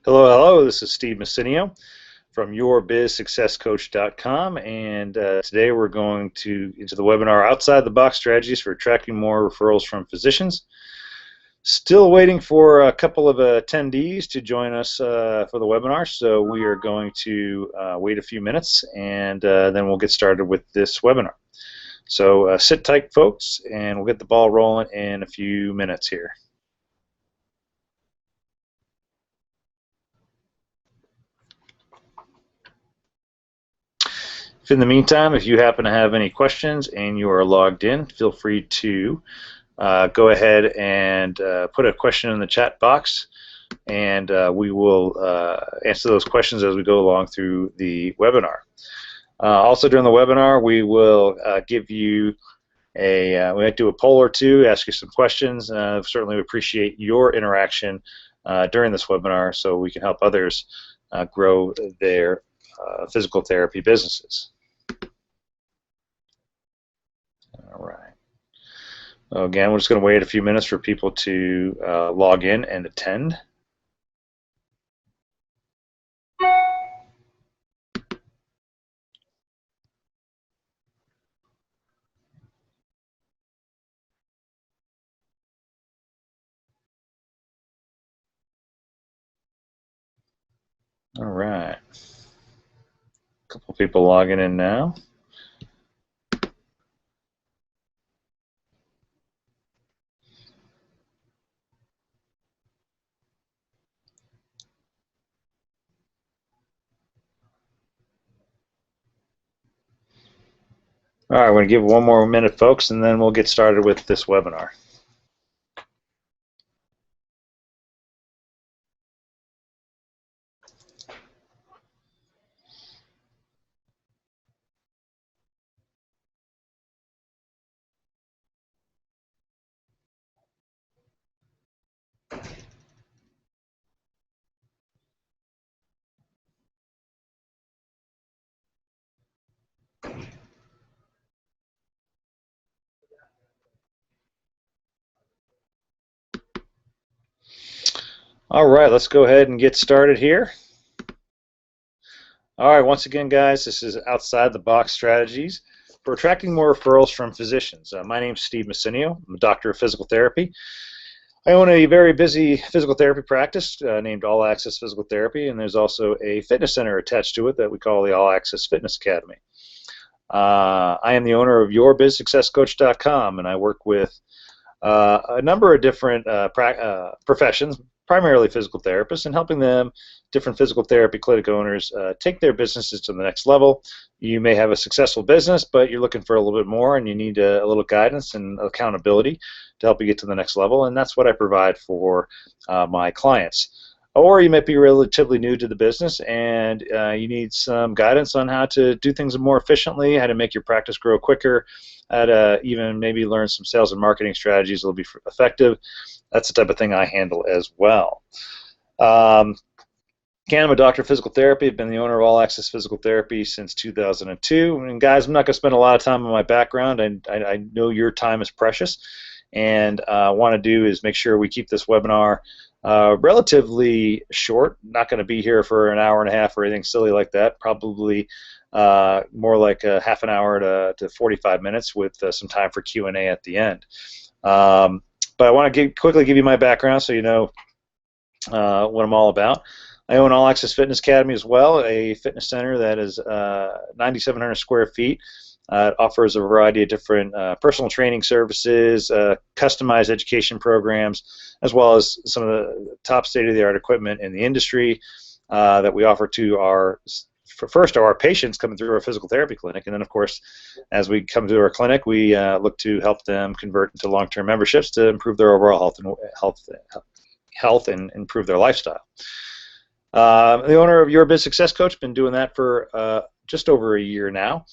Hello, hello. This is Steve Messinio from yourbizsuccesscoach.com, and today we're going into the webinar Outside the Box Strategies for Attracting More Referrals from Physicians. Still waiting for a couple of attendees to join us for the webinar, so we are going to wait a few minutes, and then we'll get started with this webinar. So sit tight, folks, and we'll get the ball rolling in a few minutes here. In the meantime, if you happen to have any questions and you are logged in, feel free to go ahead and put a question in the chat box, and we will answer those questions as we go along through the webinar. Also during the webinar, we will give you we might do a poll or two, ask you some questions. Certainly appreciate your interaction during this webinar so we can help others grow their physical therapy businesses. All right. So again, we're just going to wait a few minutes for people to log in and attend. All right. A couple people logging in now. All right, we're going to give one more minute, folks, and then we'll get started with this webinar. All right, let's go ahead and get started here. All right, once again, guys, this is Outside the Box Strategies for Attracting More Referrals from Physicians. My name is Steve Messinio. I'm a doctor of physical therapy. I own a very busy physical therapy practice named All Access Physical Therapy, and there's also a fitness center attached to it that we call the All Access Fitness Academy. I am the owner of yourbizsuccesscoach.com, and I work with a number of different professions, primarily physical therapists, and helping them, different physical therapy clinic owners, take their businesses to the next level. You may have a successful business, but you're looking for a little bit more, and you need a little guidance and accountability to help you get to the next level, and that's what I provide for my clients. Or you might be relatively new to the business and you need some guidance on how to do things more efficiently, how to make your practice grow quicker, how to even maybe learn some sales and marketing strategies that will be effective. That's the type of thing I handle as well. Again, I'm a doctor of physical therapy. I've been the owner of All Access Physical Therapy since 2002. And guys, I'm not going to spend a lot of time on my background. I know your time is precious, and I want to do is make sure we keep this webinar relatively short. Not going to be here for an hour and a half or anything silly like that. Probably more like a half an hour to 45 minutes with some time for Q&A at the end. But I want to quickly give you my background so you know what I'm all about. I own All Access Fitness Academy as well, a fitness center that is 9,700 square feet. It offers a variety of different personal training services, customized education programs, as well as some of the top state-of-the-art equipment in the industry that we offer to our patients coming through our physical therapy clinic, and then of course as we come to our clinic we look to help them convert into long-term memberships to improve their overall health and improve their lifestyle. The owner of Your Biz Success Coach, been doing that for just over a year now.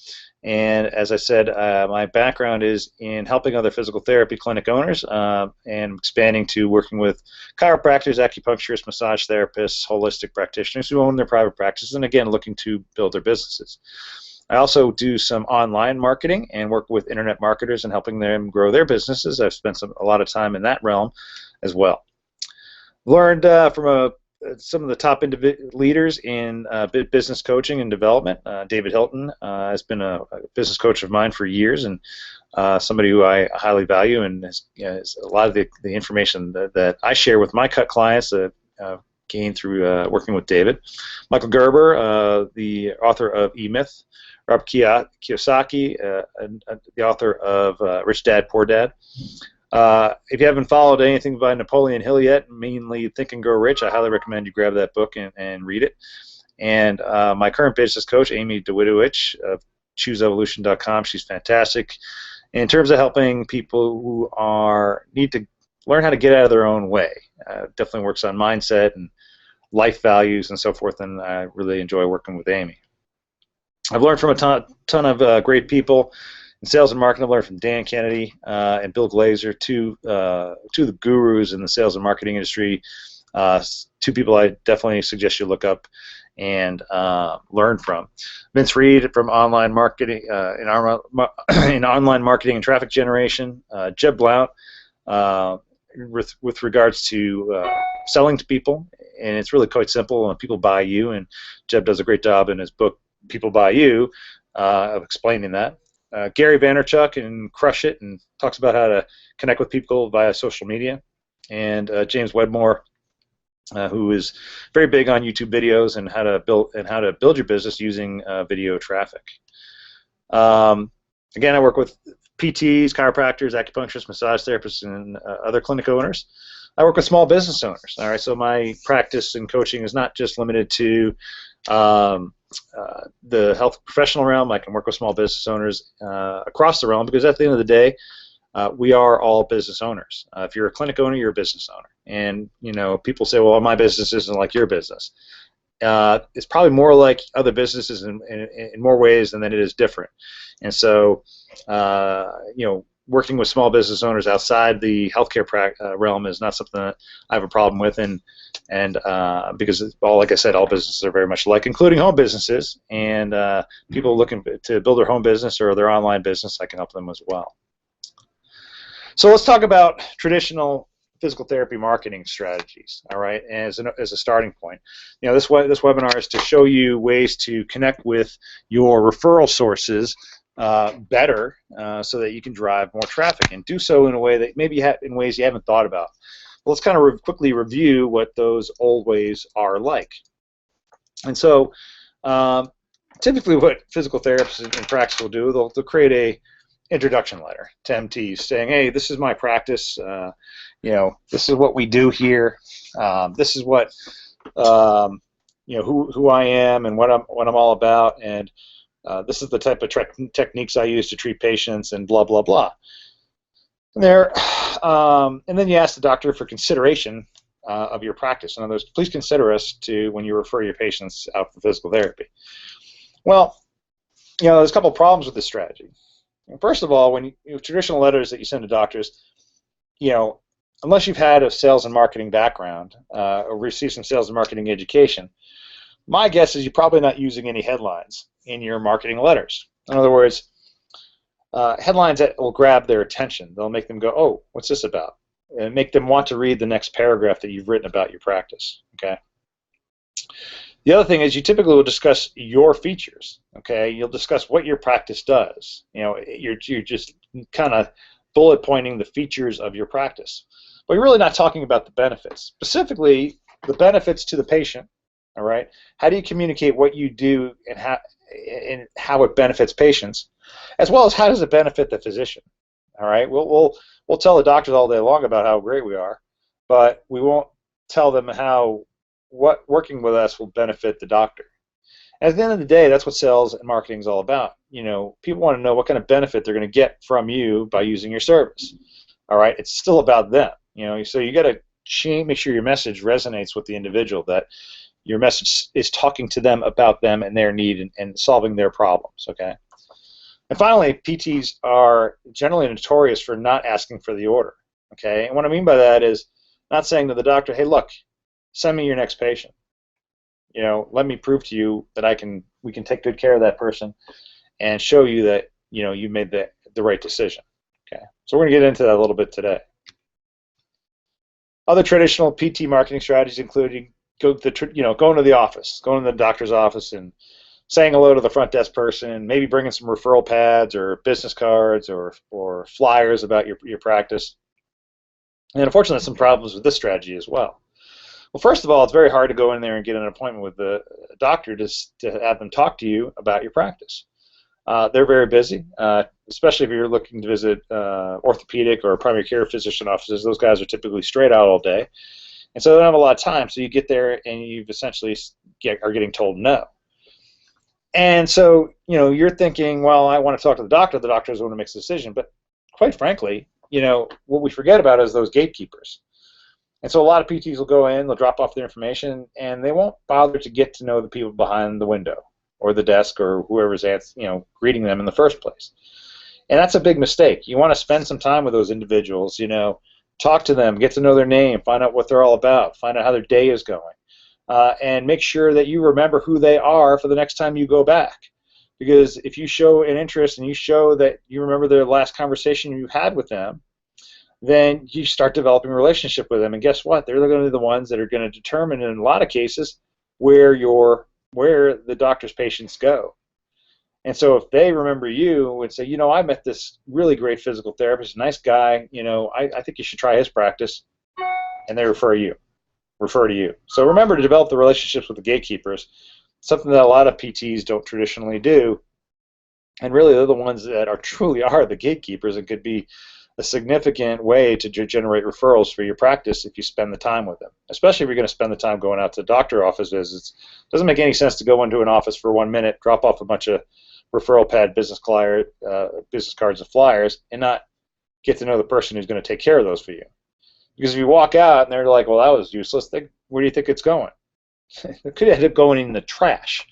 And as I said, my background is in helping other physical therapy clinic owners and expanding to working with chiropractors, acupuncturists, massage therapists, holistic practitioners who own their private practices and, again, looking to build their businesses. I also do some online marketing and work with internet marketers and helping them grow their businesses. I've spent a lot of time in that realm as well. Learned from a some of the top leaders in business coaching and development. David Hilton has been a business coach of mine for years, and somebody who I highly value, and has, a lot of the information that I share with my clients gained through working with David. Michael Gerber, the author of E-Myth. Robert Kiyosaki, the author of Rich Dad, Poor Dad. If you haven't followed anything by Napoleon Hill yet, mainly Think and Grow Rich, I highly recommend you grab that book and read it. And my current business coach, Amy Dawidowicz of ChooseEvolution.com, she's fantastic in terms of helping people who need to learn how to get out of their own way. Definitely works on mindset and life values and so forth, and I really enjoy working with Amy. I've learned from a ton of great people in sales and marketing. I've learned from Dan Kennedy and Bill Glazer, two of the gurus in the sales and marketing industry. Two people I definitely suggest you look up and learn from. Vince Reed from online marketing in online marketing and traffic generation. Jeb Blount with regards to selling to people, and it's really quite simple. When people buy you, and Jeb does a great job in his book People Buy You of explaining that. Gary Vaynerchuk and Crush It, and talks about how to connect with people via social media. And James Wedmore, who is very big on YouTube videos and how to build your business using video traffic. Again, I work with PTs, chiropractors, acupuncturists, massage therapists, and other clinic owners. I work with small business owners. All right, so my practice and coaching is not just limited to the health professional realm. I can work with small business owners across the realm, because at the end of the day, we are all business owners. If you're a clinic owner, you're a business owner. And people say, well, my business isn't like your business. It's probably more like other businesses in more ways than it is different. And so, working with small business owners outside the healthcare realm is not something that I have a problem with, and because, like I said, all businesses are very much alike, including home businesses, and people looking to build their home business or their online business, I can help them as well. So let's talk about traditional physical therapy marketing strategies, all right, as a starting point. This webinar is to show you ways to connect with your referral sources better, so that you can drive more traffic, and do so in a way that maybe in ways you haven't thought about. Well, let's kind of quickly review what those old ways are like. And so, typically, what physical therapists in practice will do, they'll create a introduction letter to MTs saying, "Hey, this is my practice. This is what we do here. This is what who I am and what I'm all about, and this is the type of techniques I use to treat patients, and blah blah blah." And then you ask the doctor for consideration of your practice. In other words, please consider us when you refer your patients out for physical therapy. Well, there's a couple of problems with this strategy. First of all, when traditional letters that you send to doctors, unless you've had a sales and marketing background or received some sales and marketing education, my guess is you're probably not using any headlines in your marketing letters. In other words, headlines that will grab their attention. They'll make them go, "Oh, what's this about?" And make them want to read the next paragraph that you've written about your practice. Okay. The other thing is, you typically will discuss your features. Okay, you'll discuss what your practice does. You're just kind of bullet pointing the features of your practice, but you're really not talking about the benefits, specifically the benefits to the patient. All right, how do you communicate what you do and how it benefits patients, as well as how does it benefit the physician? All right, we'll tell the doctors all day long about how great we are, but we won't tell them what working with us will benefit the doctor. At the end of the day, that's what sales and marketing is all about. People want to know what kind of benefit they're going to get from you by using your service. All right, it's still about them. So you got to make sure your message resonates with the individual, that your message is talking to them about them and their need and solving their problems. Okay. And finally, PTs are generally notorious for not asking for the order. Okay, and what I mean by that is not saying to the doctor, "Hey, look, send me your next patient. Let me prove to you that we can take good care of that person, and show you that you made the right decision." Okay, so we're going to get into that a little bit today. Other traditional PT marketing strategies including going to the office, going to the doctor's office, and saying hello to the front desk person, maybe bringing some referral pads or business cards or flyers about your practice. And unfortunately, there's some problems with this strategy as well. Well, first of all, it's very hard to go in there and get an appointment with the doctor to have them talk to you about your practice. They're very busy, especially if you're looking to visit orthopedic or primary care physician offices. Those guys are typically straight out all day, and so they don't have a lot of time. So you get there and you've essentially are getting told no. And so you're thinking, well, I want to talk to the doctor. The doctor is the one who makes the decision. But quite frankly, what we forget about is those gatekeepers. And so a lot of PTs will go in, they'll drop off their information, and they won't bother to get to know the people behind the window or the desk or whoever's greeting them in the first place. And that's a big mistake. You want to spend some time with those individuals, talk to them, get to know their name, find out what they're all about, find out how their day is going, and make sure that you remember who they are for the next time you go back. Because if you show an interest and you show that you remember the last conversation you had with them, then you start developing a relationship with them. And guess what? They're going to be the ones that are going to determine, in a lot of cases, where the doctor's patients go. And so if they remember you and say, I met this really great physical therapist, nice guy, I think you should try his practice, and they refer to you. So remember to develop the relationships with the gatekeepers, something that a lot of PTs don't traditionally do. And really, they're the ones that truly are the gatekeepers and could be a significant way to generate referrals for your practice if you spend the time with them, especially if you're going to spend the time going out to doctor office visits. It doesn't make any sense to go into an office for 1 minute, drop off a bunch of referral pad business cards and flyers, and not get to know the person who's going to take care of those for you. Because if you walk out and they're like, well, that was useless, where do you think it's going? It could end up going in the trash.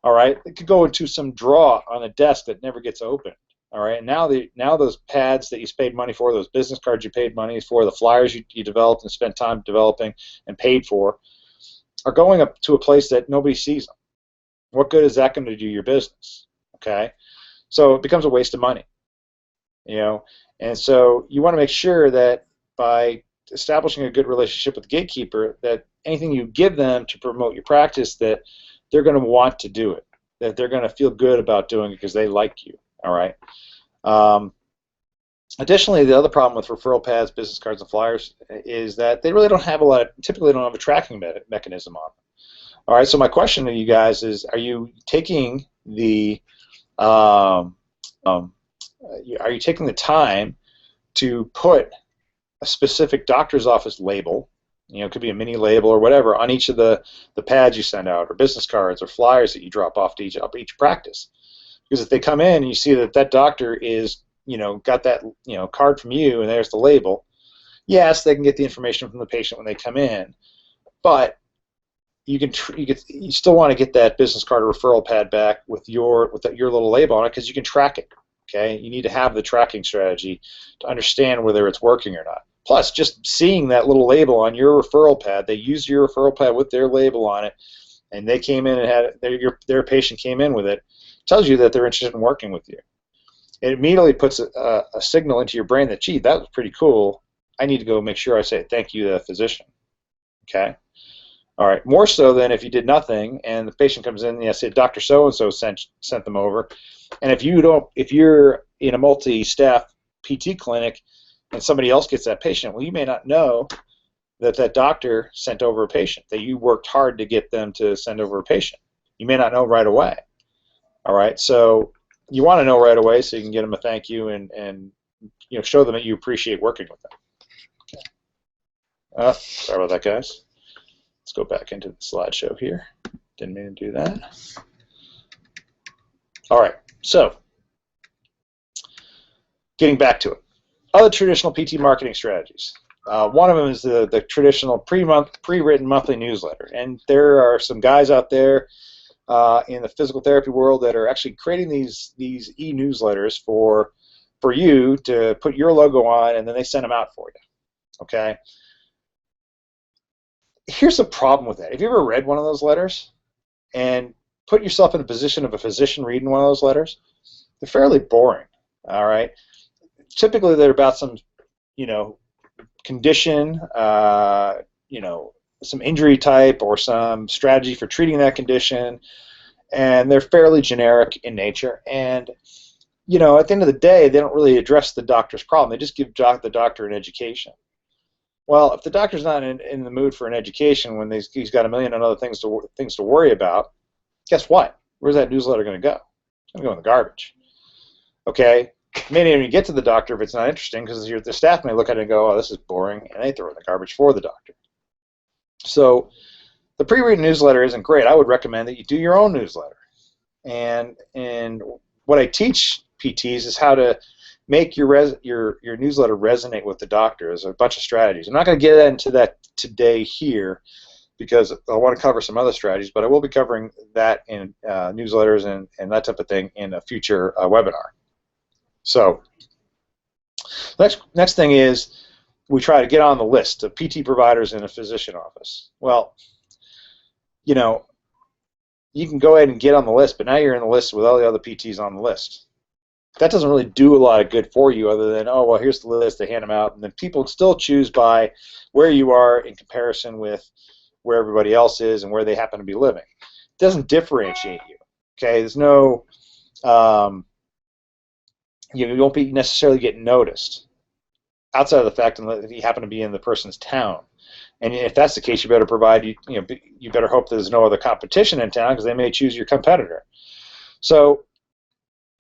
All right, it could go into some drawer on a desk that never gets opened. All right, and now those pads that you paid money for, those business cards you paid money for, the flyers you developed and spent time developing and paid for, are going up to a place that nobody sees them. What good is that going to do your business? Okay, so it becomes a waste of money. And so you want to make sure that by establishing a good relationship with the gatekeeper, that anything you give them to promote your practice, that they're going to want to do it, that they're going to feel good about doing it because they like you. All right. Additionally, the other problem with referral pads, business cards, and flyers is that they really don't have typically don't have a tracking mechanism on them. All right. So my question to you guys is: are you taking the are you taking the time to put a specific doctor's office label? It could be a mini label or whatever on each of the pads you send out, or business cards, or flyers that you drop off to each practice. Because if they come in and you see that doctor is, got that, card from you and there's the label, yes, they can get the information from the patient when they come in, but you still want to get that business card or referral pad back with your little label on it, because you can track it. Okay, you need to have the tracking strategy to understand whether it's working or not. Plus, just seeing that little label on your referral pad, they use your referral pad with their label on it, and they came in and had their patient came in with it, tells you that they're interested in working with you. It immediately puts a signal into your brain that, gee, that was pretty cool. I need to go make sure I say thank you to the physician. Okay? All right. More so than if you did nothing and the patient comes in and say Dr. So-and-so sent them over. And if you're in a multi-staff PT clinic and somebody else gets that patient, well, you may not know that doctor sent over a patient, that you worked hard to get them to send over a patient. You may not know right away. All right, so you want to know right away so you can get them a thank you and show them that you appreciate working with them. Okay. Sorry about that, guys. Let's go back into the slideshow here. Didn't mean to do that. All right, so getting back to it. Other traditional PT marketing strategies. One of them is the traditional pre-written monthly newsletter, and there are some guys out there in the physical therapy world that are actually creating these e-newsletters for you to put your logo on, and then they send them out for you. Okay. Here's the problem with that. Have you ever read one of those letters and put yourself in the position of a physician reading one of those letters? They're fairly boring. All right. Typically, they're about some, condition, some injury type or some strategy for treating that condition, and they're fairly generic in nature. And at the end of the day, they don't really address the doctor's problem. They just give the doctor an education. Well, if the doctor's not in the mood for an education when he's got a million and other things to worry about, guess what? Where's that newsletter going to go? It's going to go in the garbage. Okay? It may not even get to the doctor if it's not interesting, because the staff may look at it and go, oh, this is boring, and they throw it in the garbage for the doctor. So the pre-read newsletter isn't great. I would recommend that you do your own newsletter. And what I teach PTs is how to make your newsletter resonate with the doctor. There's a bunch of strategies. I'm not going to get into that today here because I want to cover some other strategies, but I will be covering that in newsletters and that type of thing in a future webinar. So next thing is we try to get on the list of PT providers in a physician office. Well, you can go ahead and get on the list, but now you're in the list with all the other PTs on the list. That doesn't really do a lot of good for you other than, oh, well, here's the list, they hand them out, and then people still choose by where you are in comparison with where everybody else is and where they happen to be living. It doesn't differentiate you, okay? There's no, you won't be necessarily getting noticed outside of the fact that you happen to be in the person's town. And if that's the case, you better provide, you better hope there's no other competition in town because they may choose your competitor. So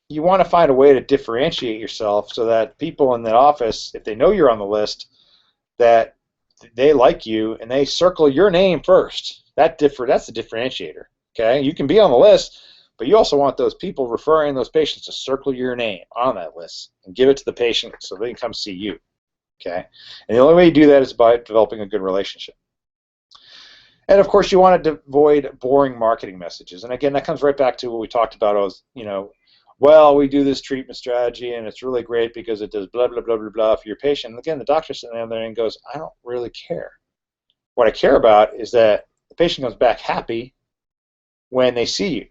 you want to find a way to differentiate yourself so that people in the office, if they know you're on the list, that they like you and they circle your name first. That's the differentiator. Okay, you can be on the list, but you also want those people referring those patients to circle your name on that list and give it to the patient so they can come see you. Okay, and the only way you do that is by developing a good relationship. And of course, you want to avoid boring marketing messages. And again, that comes right back to what we talked about. Well, we do this treatment strategy, and it's really great because it does blah, blah, blah, blah, blah for your patient. And again, the doctor's sitting down there and goes, I don't really care. What I care about is that the patient comes back happy when they see you.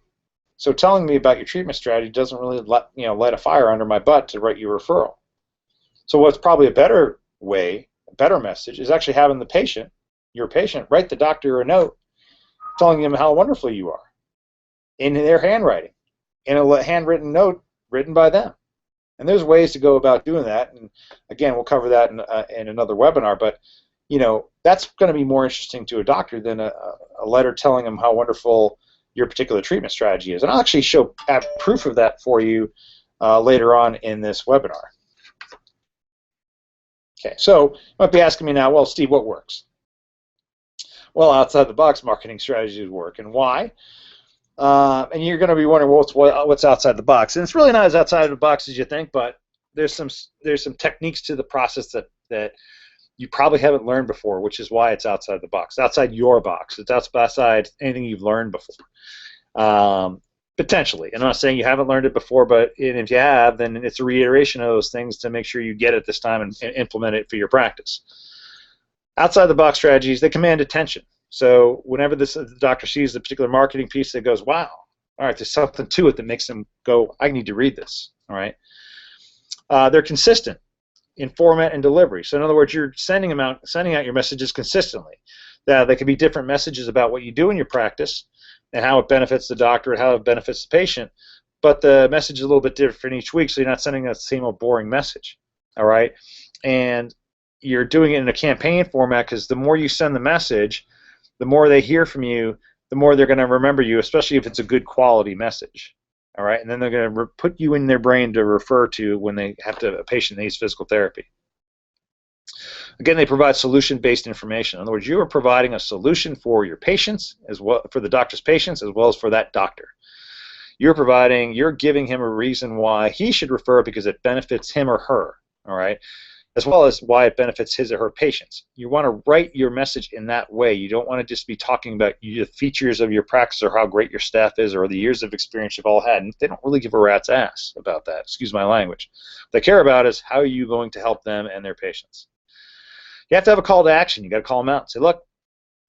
So telling me about your treatment strategy doesn't really light a fire under my butt to write you a referral. So what's probably a better way, a better message, is actually having your patient, write the doctor a note telling them how wonderful you are in their handwriting, in a handwritten note written by them. And there's ways to go about doing that. And again, we'll cover that in another webinar. But that's going to be more interesting to a doctor than a letter telling them how wonderful your particular treatment strategy is. And I'll actually have proof of that for you later on in this webinar. Okay, so you might be asking me now, well, Steve, what works? Well, outside-the-box marketing strategies work, and why? And you're going to be wondering, well, what's outside the box? And it's really not as outside the box as you think, but there's some techniques to the process that you probably haven't learned before, which is why it's outside the box, outside your box. It's outside anything you've learned before. Potentially. I'm not saying you haven't learned it before, but if you have, then it's a reiteration of those things to make sure you get it this time and implement it for your practice. Outside the box strategies, they command attention. So whenever the doctor sees the particular marketing piece that goes, wow, all right, there's something to it that makes them go, I need to read this. All right. They're consistent in format and delivery. So in other words, you're sending out your messages consistently. They could be different messages about what you do in your practice and how it benefits the doctor and how it benefits the patient, but the message is a little bit different each week, so you're not sending that same old boring message. All right. And you're doing it in a campaign format because the more you send the message, the more they hear from you, the more they're going to remember you, especially if it's a good quality message. All right, and then they're going to put you in their brain to refer to when they have a patient needs physical therapy. Again, they provide solution-based information. In other words, you are providing a solution for your patients, as well for the doctor's patients, as well as for that doctor. You're giving him a reason why he should refer because it benefits him or her. All right. As well as why it benefits his or her patients. You want to write your message in that way. You don't want to just be talking about the features of your practice or how great your staff is or the years of experience you've all had. And they don't really give a rat's ass about that. Excuse my language. What they care about is how are you going to help them and their patients. You have to have a call to action. You got to call them out and say, look,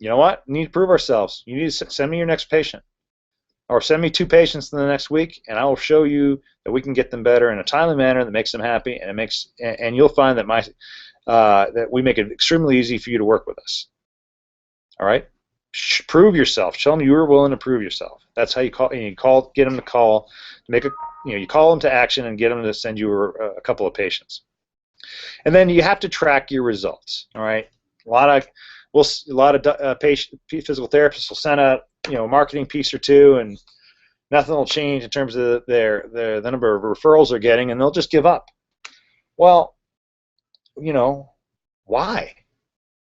you know what? We need to prove ourselves. You need to send me your next patient. Or send me 2 patients in the next week, and I will show you that we can get them better in a timely manner that makes them happy, and you'll find that that we make it extremely easy for you to work with us. All right, prove yourself. Show them you were willing to prove yourself. That's how you call. Get them to call, make a, you call them to action and get them to send you a couple of patients. And then you have to track your results. All right, a lot of physical therapists will send out a marketing piece or two, and nothing will change in terms of the number of referrals they're getting, and they'll just give up. Well, why?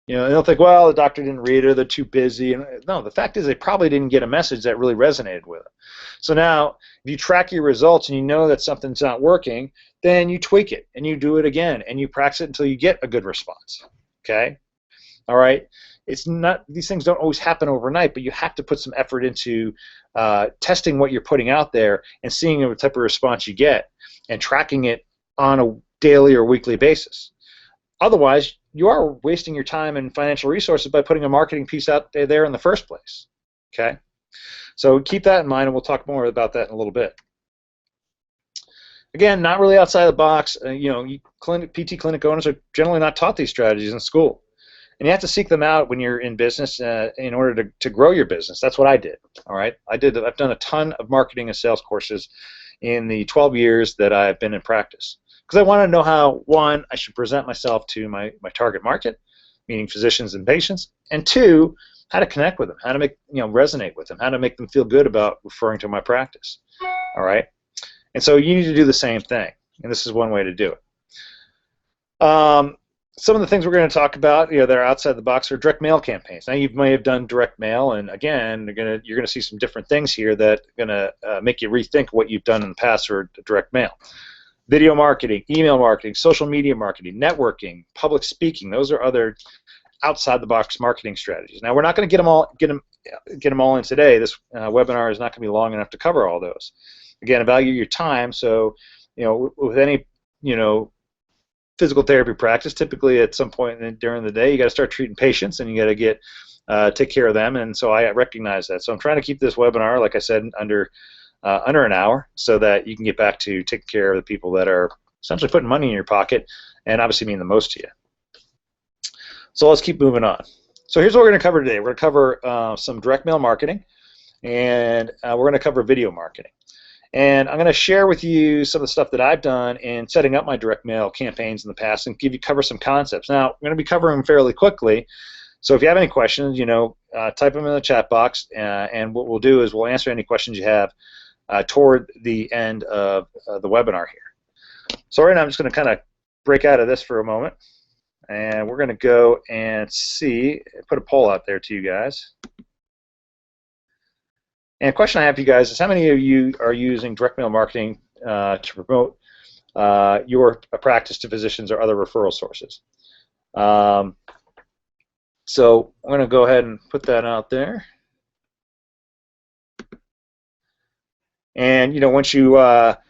And they'll think, well, the doctor didn't read it, or they're too busy. And no, the fact is they probably didn't get a message that really resonated with them. So now, if you track your results and you know that something's not working, then you tweak it and you do it again and you practice it until you get a good response. Okay? All right? It's not, these things don't always happen overnight, but you have to put some effort into testing what you're putting out there and seeing what type of response you get and tracking it on a daily or weekly basis. Otherwise, you are wasting your time and financial resources by putting a marketing piece out there in the first place. Okay? So keep that in mind, and we'll talk more about that in a little bit. Again, not really outside the box. PT clinic owners are generally not taught these strategies in school. And you have to seek them out when you're in business in order to grow your business. That's what I did. All right? I've done a ton of marketing and sales courses in the 12 years that I've been in practice. Because I want to know how, one, I should present myself to my target market, meaning physicians and patients, and two, how to connect with them, how to make resonate with them, how to make them feel good about referring to my practice. All right, and so you need to do the same thing, and this is one way to do it. Some of the things we're going to talk about, that are outside the box, are direct mail campaigns. Now, you may have done direct mail, and again, you're going to see some different things here that are going to make you rethink what you've done in the past for direct mail. Video marketing, email marketing, social media marketing, networking, public speaking. Those are other outside-the-box marketing strategies. Now, we're not going to get them all in today. This webinar is not going to be long enough to cover all those. Again, evaluate your time. So, with any physical therapy practice, typically at some point during the day, you got to start treating patients, and you got to take care of them. And so I recognize that. So I'm trying to keep this webinar, like I said, under an hour, so that you can get back to taking care of the people that are essentially putting money in your pocket and obviously mean the most to you. So let's keep moving on. So here's what we're going to cover today. We're going to cover some direct mail marketing, and we're going to cover video marketing. And I'm going to share with you some of the stuff that I've done in setting up my direct mail campaigns in the past and cover some concepts. Now, I'm going to be covering them fairly quickly, so if you have any questions, type them in the chat box, and what we'll do is we'll answer any questions you have toward the end of the webinar here. So right now I'm just going to kind of break out of this for a moment, and we're going to go and put a poll out there to you guys. And a question I have for you guys is, how many of you are using direct mail marketing to promote your practice to physicians or other referral sources? So I'm going to go ahead and put that out there. And once you at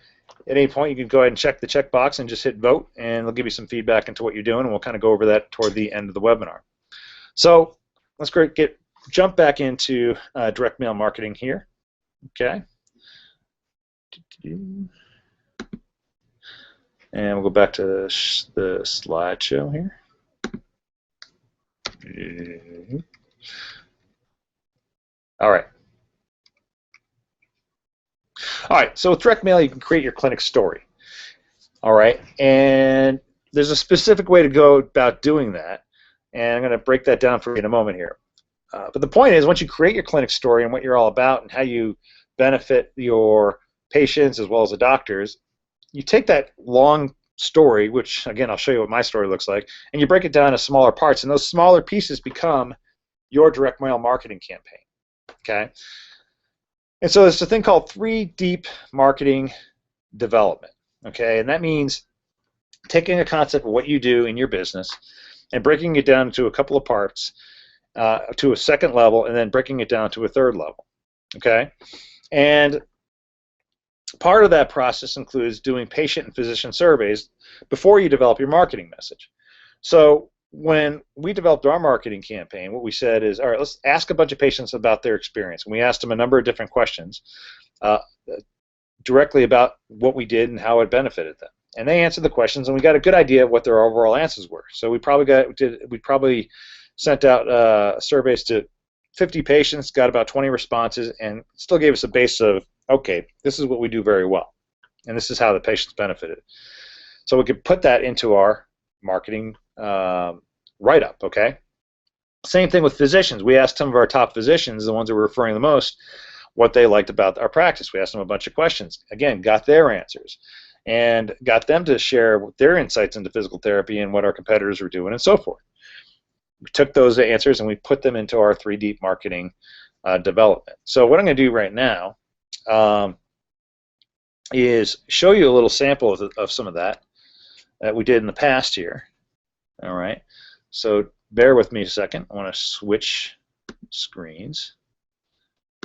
any point, you can go ahead and check the checkbox and just hit vote, and it'll give you some feedback into what you're doing, and we'll kind of go over that toward the end of the webinar. So let's jump back into direct mail marketing here. Okay. And we'll go back to the slideshow here. All right. All right, so with direct mail, you can create your clinic story. All right, and there's a specific way to go about doing that, and I'm going to break that down for you in a moment here. But the point is, once you create your clinic story and what you're all about and how you benefit your patients as well as the doctors, you take that long story, which, again, I'll show you what my story looks like, and you break it down into smaller parts, and those smaller pieces become your direct mail marketing campaign. Okay? And so there's a thing called 3 deep marketing development, okay? And that means taking a concept of what you do in your business and breaking it down into a couple of parts to a second level, and then breaking it down to a third level, okay? And part of that process includes doing patient and physician surveys before you develop your marketing message. So when we developed our marketing campaign, what we said is, all right, let's ask a bunch of patients about their experience. And we asked them a number of different questions directly about what we did and how it benefited them. And they answered the questions, and we got a good idea of what their overall answers were. So we probably sent out surveys to 50 patients, got about 20 responses, and still gave us a base of, okay, this is what we do very well, and this is how the patients benefited. So we could put that into our marketing write-up, okay? Same thing with physicians. We asked some of our top physicians, the ones that were referring the most, what they liked about our practice. We asked them a bunch of questions. Again, got their answers and got them to share their insights into physical therapy and what our competitors were doing and so forth. We took those answers and we put them into our 3D marketing development. So what I'm going to do right now is show you a little sample of some of that we did in the past here. All right. So bear with me a second. I want to switch screens.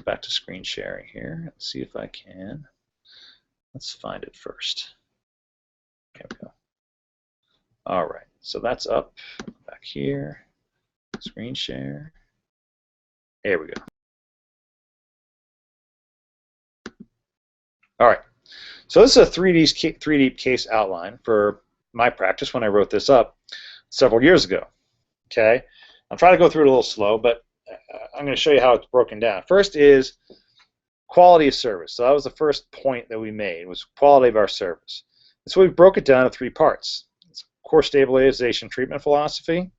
Back to screen sharing here. Let's see if I can. Let's find it first. There we go. All right. So that's up back here. Screen share. There we go. All right. So this is a 3D case outline for my practice when I wrote this up several years ago. Okay. I'm trying to go through it a little slow, but I'm going to show you how it's broken down. First is quality of service. So that was the first point that we made, was quality of our service. And so we broke it down to 3 parts. It's core stabilization treatment philosophy,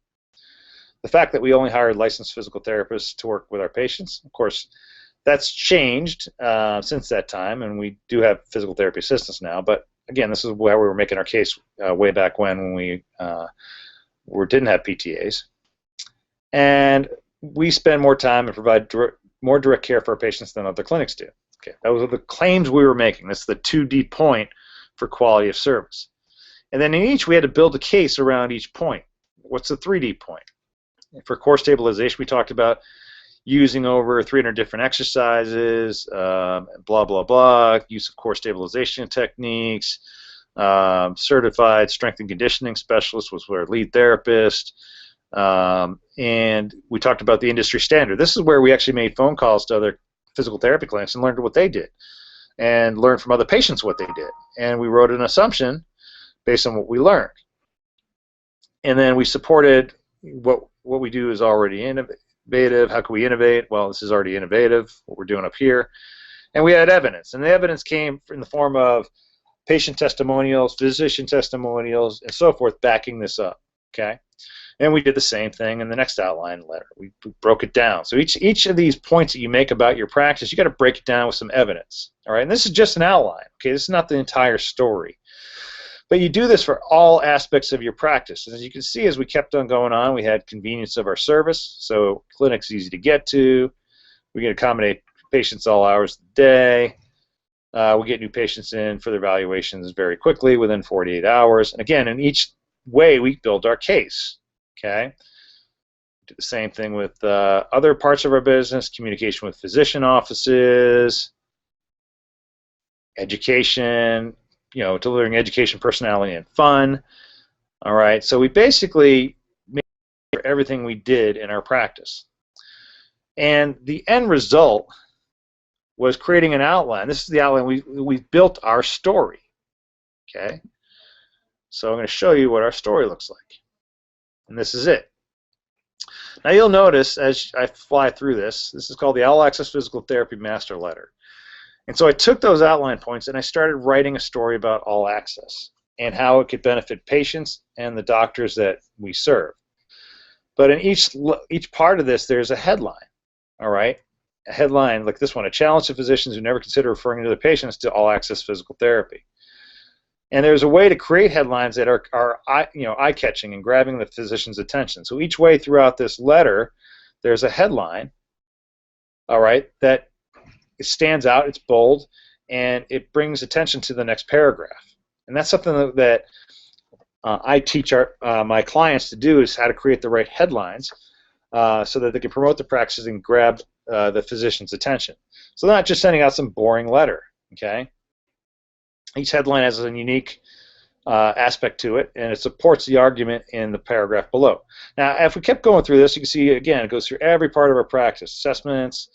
the fact that we only hired licensed physical therapists to work with our patients. Of course, that's changed since that time, and we do have physical therapy assistants now. But again, this is where we were making our case way back when we didn't have PTAs. And we spend more time and provide more direct care for our patients than other clinics do. Okay, those are the claims we were making. That's the 2D point for quality of service. And then in each, we had to build a case around each point. What's the 3D point? For core stabilization, we talked about using over 300 different exercises, blah, blah, blah, use of core stabilization techniques, certified strength and conditioning specialist was our lead therapist, and we talked about the industry standard. This is where we actually made phone calls to other physical therapy clinics and learned what they did and learned from other patients what they did. And we wrote an assumption based on what we learned. And then we supported what we do is already innovative. How can we innovate? Well, this is already innovative, what we're doing up here. And we had evidence. And the evidence came in the form of patient testimonials, physician testimonials, and so forth backing this up. Okay? And we did the same thing in the next outline letter. We broke it down. So each of these points that you make about your practice, you got to break it down with some evidence. All right? And this is just an outline. Okay? This is not the entire story. But you do this for all aspects of your practice. And as you can see, as we kept on going on, we had convenience of our service. So clinic's easy to get to. We can accommodate patients all hours of the day. We get new patients in for their evaluations very quickly, within 48 hours. And again, in each way, we build our case. Okay? Do the same thing with other parts of our business, communication with physician offices, education, delivering education, personality, and fun. All right, so we basically made everything we did in our practice. And the end result was creating an outline. This is the outline. We built our story. Okay, so I'm going to show you what our story looks like. And this is it. Now you'll notice as I fly through this, this is called the All Access Physical Therapy Master Letter. And so I took those outline points and I started writing a story about All Access and how it could benefit patients and the doctors that we serve. But in each part of this, there's a headline, all right? A headline like this one, a challenge to physicians who never consider referring to their patients to All Access Physical Therapy. And there's a way to create headlines that are eye-catching and grabbing the physician's attention. So each way throughout this letter, there's a headline, all right, that it stands out, it's bold, and it brings attention to the next paragraph. And that's something that I teach my clients to do, is how to create the right headlines so that they can promote the practices and grab the physician's attention. So they're not just sending out some boring letter, okay? Each headline has a unique aspect to it, and it supports the argument in the paragraph below. Now, if we kept going through this, you can see, again, it goes through every part of our practice: assessments,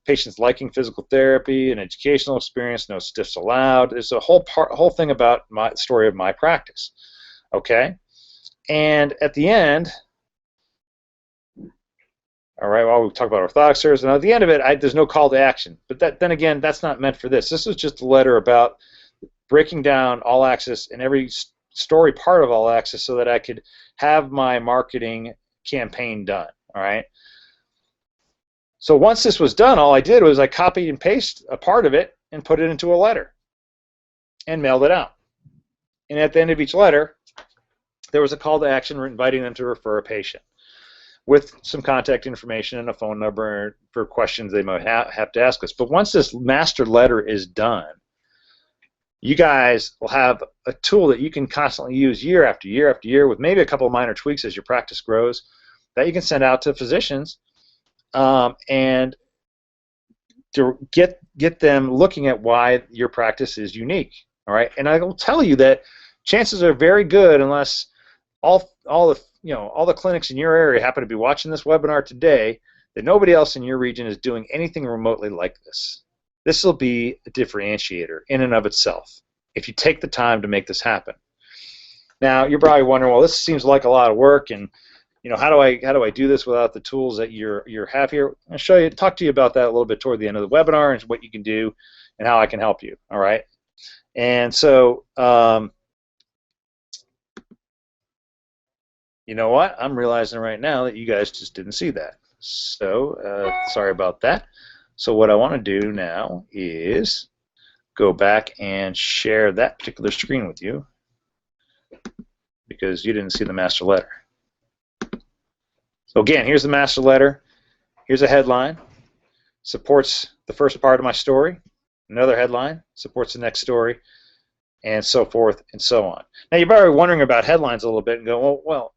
patients liking physical therapy, an educational experience, no stiffs allowed. There's a whole thing about my story of my practice. Okay, and at the end, All right, well, we talk about orthotic service, and at the end of it, there's no call to action. But then again, that's not meant for this. This is just a letter about breaking down All Access and every story part of All Access so that I could have my marketing campaign done. All right. So once this was done, all I did was I copied and pasted a part of it and put it into a letter and mailed it out. And at the end of each letter, there was a call to action inviting them to refer a patient with some contact information and a phone number for questions they might have to ask us. But once this master letter is done, you guys will have a tool that you can constantly use year after year after year with maybe a couple of minor tweaks as your practice grows that you can send out to physicians and to get them looking at why your practice is unique. All right, and I will tell you that chances are very good, unless all the clinics in your area happen to be watching this webinar today, that nobody else in your region is doing anything remotely like this. This will be a differentiator in and of itself if you take the time to make this happen. Now, you're probably wondering, well, this seems like a lot of work, and how do I do this without the tools that you have here? I'll talk to you about that a little bit toward the end of the webinar and what you can do and how I can help you. All right, and so you know what? I'm realizing right now that you guys just didn't see that. So sorry about that. So what I want to do now is go back and share that particular screen with you because you didn't see the master letter. So again, here's the master letter. Here's a headline. Supports the first part of my story. Another headline supports the next story, and so forth and so on. Now you're probably wondering about headlines a little bit and go, well,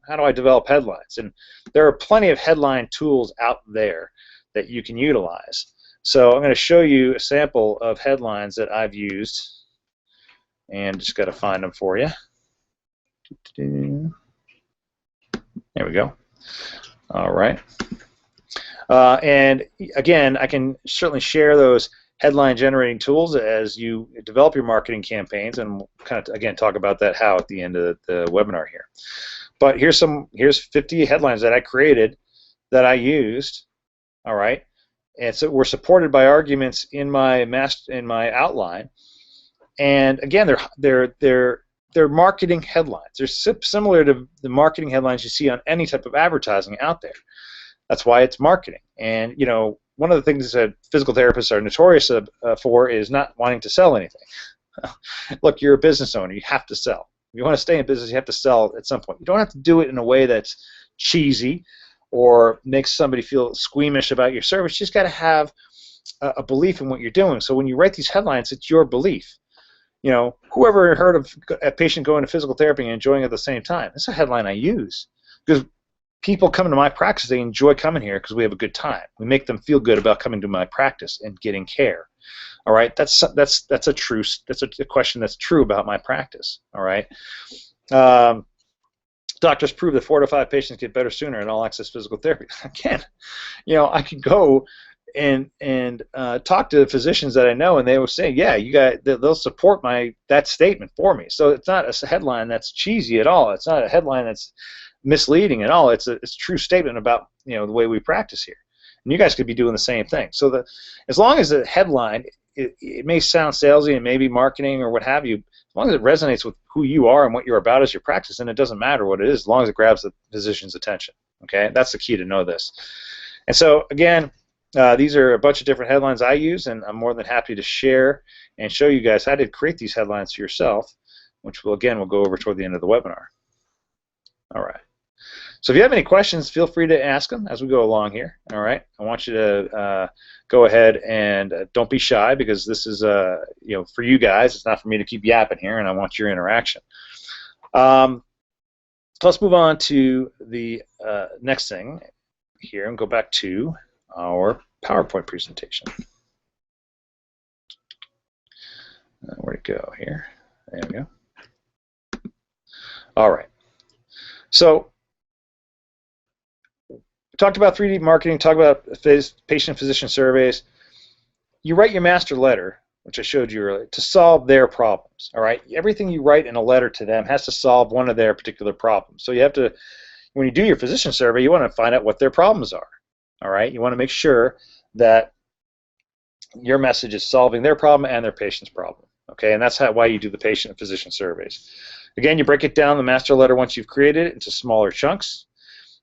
how do I develop headlines? And there are plenty of headline tools out there that you can utilize. So I'm going to show you a sample of headlines that I've used, and just got to find them for you. There we go. All right. And again, I can certainly share those headline generating tools as you develop your marketing campaigns, and we'll kind of again talk about that how at the end of the webinar here. But here's 50 headlines that I created that I used. All right, and so we're supported by arguments in my outline, and again they're marketing headlines. They're similar to the marketing headlines you see on any type of advertising out there. That's why it's marketing. And one of the things that physical therapists are notorious for is not wanting to sell anything. Look, you're a business owner. You have to sell. If you want to stay in business, you have to sell at some point. You don't have to do it in a way that's cheesy or makes somebody feel squeamish about your service. You just got to have a belief in what you're doing. So when you write these headlines, it's your belief. Whoever heard of a patient going to physical therapy and enjoying it at the same time? That's a headline I use because people come to my practice. They enjoy coming here because we have a good time. We make them feel good about coming to my practice and getting care. All right, that's a question that's true about my practice. All right, doctors prove that 4 to 5 patients get better sooner in all access physical therapy. Again, I could go and talk to physicians that I know, and they will say, yeah, they'll support that statement for me. So it's not a headline that's cheesy at all. It's not a headline that's misleading at all. It's a true statement about the way we practice here. And you guys could be doing the same thing. So as long as the headline, it may sound salesy and maybe marketing or what have you, as long as it resonates with who you are and what you're about as your practice, then it doesn't matter what it is, as long as it grabs the physician's attention. Okay, that's the key to know this. And so again, these are a bunch of different headlines I use, and I'm more than happy to share and show you guys how to create these headlines for yourself, which we'll go over toward the end of the webinar. All right. So if you have any questions, feel free to ask them as we go along here. All right. I want you to go ahead and don't be shy, because this is for you guys. It's not for me to keep yapping here, and I want your interaction. So let's move on to the next thing here and go back to our PowerPoint presentation. Where'd it go here? There we go. All right. So talked about 3D marketing, talked about patient-physician surveys. You write your master letter, which I showed you earlier, to solve their problems. All right, everything you write in a letter to them has to solve one of their particular problems. So you have to, when you do your physician survey, you want to find out what their problems are. All right, you want to make sure that your message is solving their problem and their patient's problem. Okay, and that's why you do the patient and physician surveys. Again, you break it down, the master letter, once you've created it, into smaller chunks,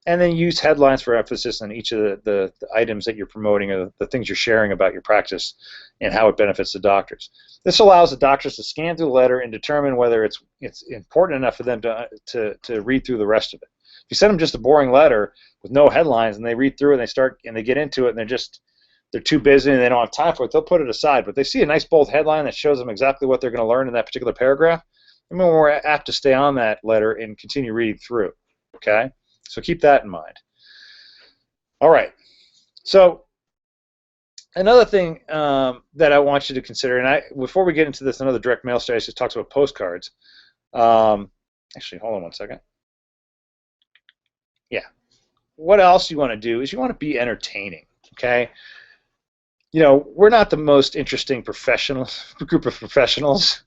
and then use headlines for emphasis on each of the items that you're promoting or the things you're sharing about your practice and how it benefits the doctors. This allows the doctors to scan through the letter and determine whether it's important enough for them to read through the rest of it. If you send them just a boring letter with no headlines and they read through it and they get into it and they're too busy and they don't have time for it, they'll put it aside. But they see a nice bold headline that shows them exactly what they're going to learn in that particular paragraph, they're more apt to stay on that letter and continue reading through. Okay? So keep that in mind. All right. So another thing that I want you to consider, and before we get into this, another direct mail strategy talks about postcards. Actually, hold on one second. Yeah. What else you want to do is you want to be entertaining. Okay. You know, we're not the most interesting group of professionals,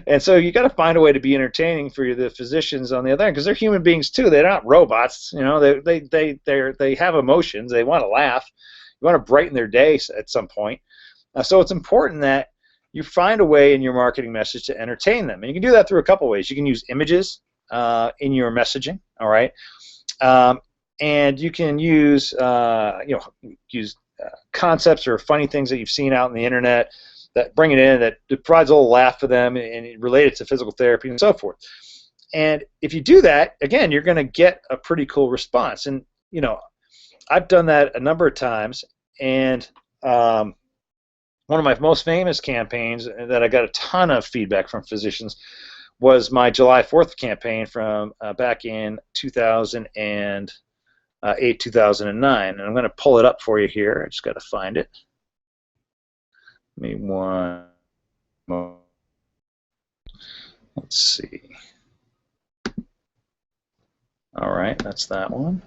and so you got to find a way to be entertaining for the physicians on the other end, because they're human beings too. They're not robots. You know, they have emotions. They want to laugh. You want to brighten their day at some point. So it's important that you find a way in your marketing message to entertain them, and you can do that through a couple ways. You can use images in your messaging. All right, and you can use concepts or funny things that you've seen out on the internet that bring it in, that provides a little laugh for them and relate it to physical therapy and so forth. And if you do that, again, you're going to get a pretty cool response. And, you know, I've done that a number of times, and one of my most famous campaigns that I got a ton of feedback from physicians was my July 4th campaign from back in 2008, 2009, and I'm going to pull it up for you here. I just got to find it. Give me one moment. Let's see. All right, that's that one.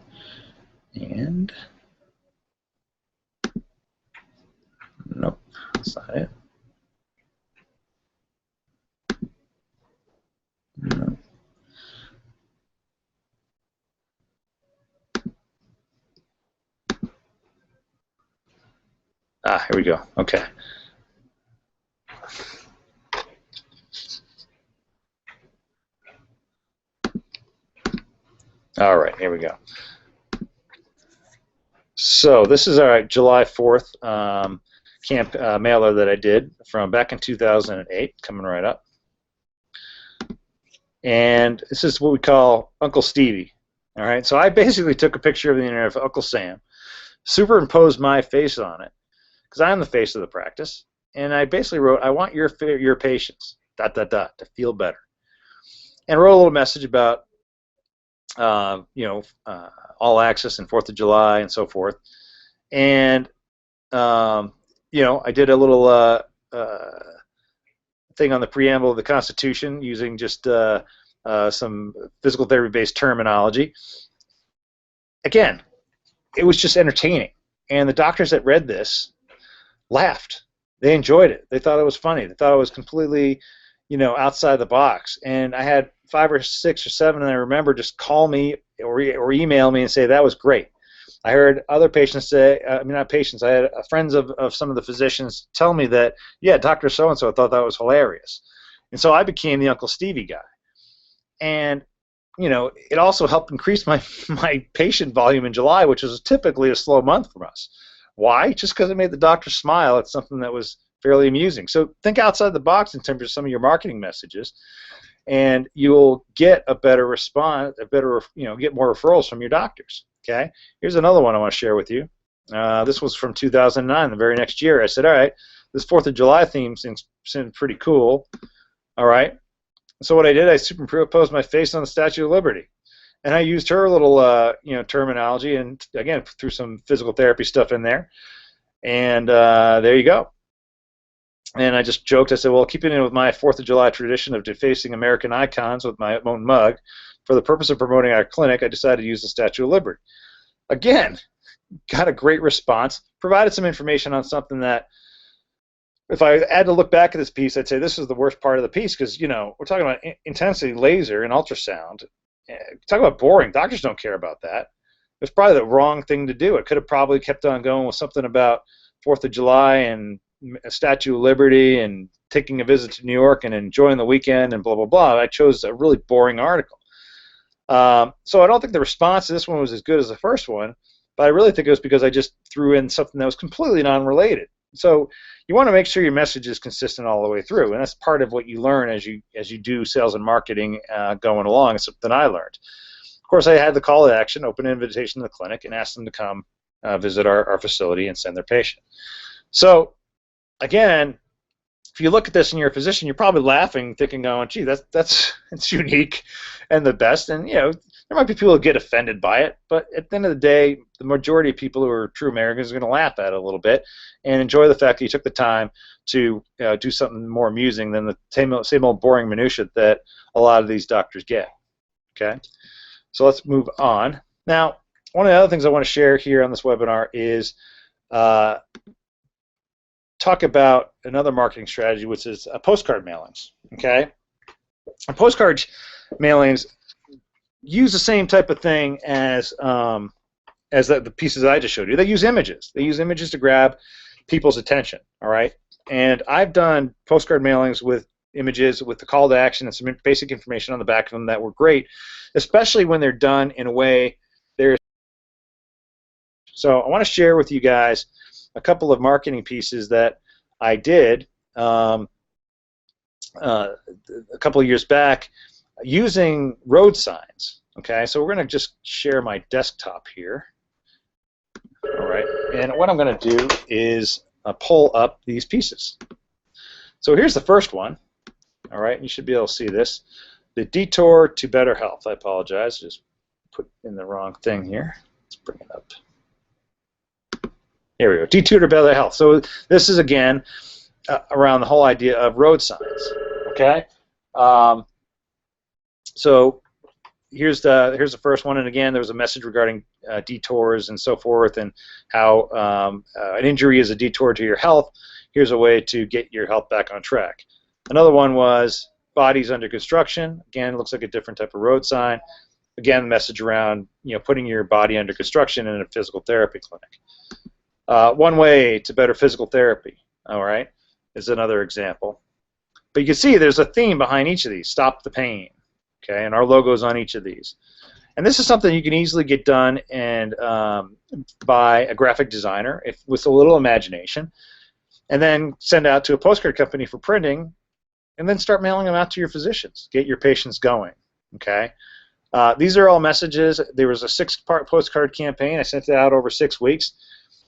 And nope, that's not it. Nope. Here we go. Okay. All right, here we go. So this is our July 4th mailer that I did from back in 2008, coming right up. And this is what we call Uncle Stevie. All right, so I basically took a picture of the internet of Uncle Sam, superimposed my face on it, because I'm the face of the practice, and I basically wrote, I want your patients, ... to feel better. And wrote a little message about, all access and 4th of July and so forth. And, I did a little thing on the preamble of the Constitution using just some physical therapy-based terminology. Again, it was just entertaining. And the doctors that read this laughed. They enjoyed it. They thought it was funny. They thought it was completely, outside the box. And I had 5 or 6 or 7, and I remember, just call me or email me and say that was great. I heard other patients say, not patients, I had friends of some of the physicians tell me that, yeah, Dr. So-and-so thought that was hilarious. And so I became the Uncle Stevie guy. And, it also helped increase my patient volume in July, which is typically a slow month for us. Why? Just because it made the doctor smile. It's something that was fairly amusing. So think outside the box in terms of some of your marketing messages, and you'll get a better response, get more referrals from your doctors. Okay? Here's another one I want to share with you. This was from 2009, the very next year. I said, all right, this 4th of July theme seems pretty cool. All right. So what I did, I superimposed my face on the Statue of Liberty. And I used her little, terminology, and again, threw some physical therapy stuff in there. And there you go. And I just joked. I said, well, keeping in with my 4th of July tradition of defacing American icons with my own mug, for the purpose of promoting our clinic, I decided to use the Statue of Liberty. Again, got a great response. Provided some information on something that, if I had to look back at this piece, I'd say this is the worst part of the piece, because, we're talking about intensity laser and ultrasound. Talk about boring. Doctors don't care about that. was probably the wrong thing to do. It could have probably kept on going with something about 4th of July and Statue of Liberty and taking a visit to New York and enjoying the weekend and blah, blah, blah. I chose a really boring article. So I don't think the response to this one was as good as the first one, but I really think it was because I just threw in something that was completely non-related. So you want to make sure your message is consistent all the way through, and that's part of what you learn as you do sales and marketing going along. It's something I learned. Of course, I had the call to action, open invitation to the clinic, and asked them to come visit our facility and send their patient. So again, if you look at this and you're a physician, you're probably laughing, thinking, going, "Gee, that's unique and the best." And there might be people who get offended by it, but at the end of the day, the majority of people who are true Americans are going to laugh at it a little bit and enjoy the fact that you took the time to do something more amusing than the same old boring minutia that a lot of these doctors get. Okay, so let's move on. Now, one of the other things I want to share here on this webinar is talk about another marketing strategy, which is postcard mailings. Okay, and postcard mailings use the same type of thing as the pieces I just showed you. They use images. They use images to grab people's attention. All right, and I've done postcard mailings with images with the call to action and some basic information on the back of them that were great, especially when they're done in a way there's. So I want to share with you guys a couple of marketing pieces that I did a couple of years back using road signs. Okay, so we're going to just share my desktop here. All right, and what I'm going to do is pull up these pieces. So here's the first one. All right, you should be able to see this. The Detour to Better Health. I apologize, just put in the wrong thing here. Let's bring it up. Here we go, Detour to Better Health. So this is, again, around the whole idea of road signs, okay? So here's the first one, and again, there was a message regarding detours and so forth, and how an injury is a detour to your health. Here's a way to get your health back on track. Another one was bodies under construction. Again, it looks like a different type of road sign. Again, message around putting your body under construction in a physical therapy clinic. One way to better physical therapy, all right, is another example. But you can see there's a theme behind each of these. Stop the pain, okay, and our logo's on each of these. And this is something you can easily get done and by a graphic designer with a little imagination, and then send out to a postcard company for printing, and then start mailing them out to your physicians. Get your patients going, okay? These are all messages. There was a 6-part postcard campaign. I sent it out over 6 weeks.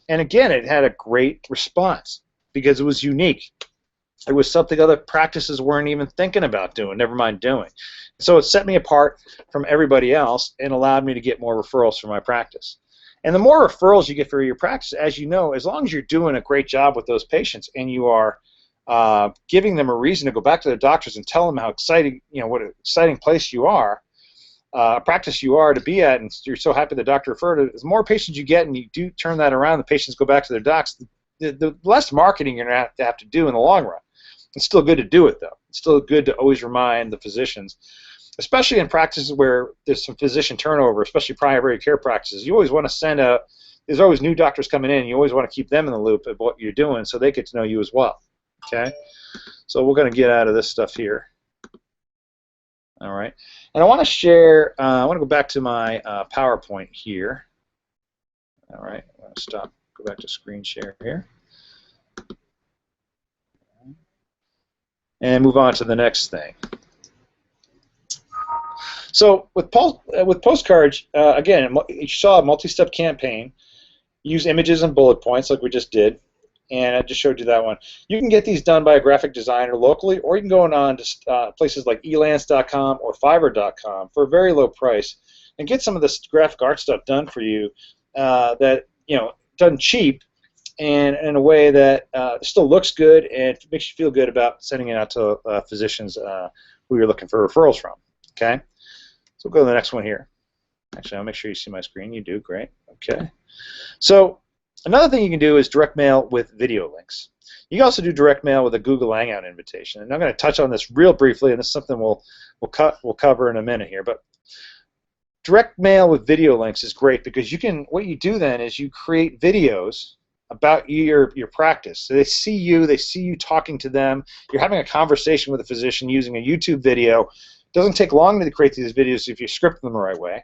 And again, it had a great response because it was unique. It was something other practices weren't even thinking about doing, never mind doing. So it set me apart from everybody else and allowed me to get more referrals for my practice. And the more referrals you get for your practice, as you know, as long as you're doing a great job with those patients and you are giving them a reason to go back to their doctors and tell them how exciting, what an exciting place you are, a practice you are to be at, and you're so happy the doctor referred it. The more patients you get and you do turn that around, the patients go back to their docs, the less marketing you're going to have to do in the long run. It's still good to do it, though. It's still good to always remind the physicians, especially in practices where there's some physician turnover, especially primary care practices. You always want to send out, there's always new doctors coming in, and you always want to keep them in the loop of what you're doing so they get to know you as well. Okay? So we're going to get out of this stuff here. All right. And I want to share, I want to go back to my PowerPoint here. All right. I'm going to stop, go back to screen share here. And move on to the next thing. So with postcards, again, you saw a multi-step campaign. Use images and bullet points like we just did, and I just showed you that one. You can get these done by a graphic designer locally, or you can go on to places like elance.com or fiverr.com for a very low price and get some of this graphic art stuff done for you that, done cheap and in a way that still looks good and makes you feel good about sending it out to physicians who you're looking for referrals from. Okay? So we'll go to the next one here. Actually, I'll make sure you see my screen. You do. Great. Okay. So another thing you can do is direct mail with video links. You can also do direct mail with a Google Hangout invitation. And I'm going to touch on this real briefly, and this is something we'll cover in a minute here. But direct mail with video links is great because you can. What you do then is you create videos about your practice. So they see you talking to them. You're having a conversation with a physician using a YouTube video. It doesn't take long to create these videos if you script them the right way.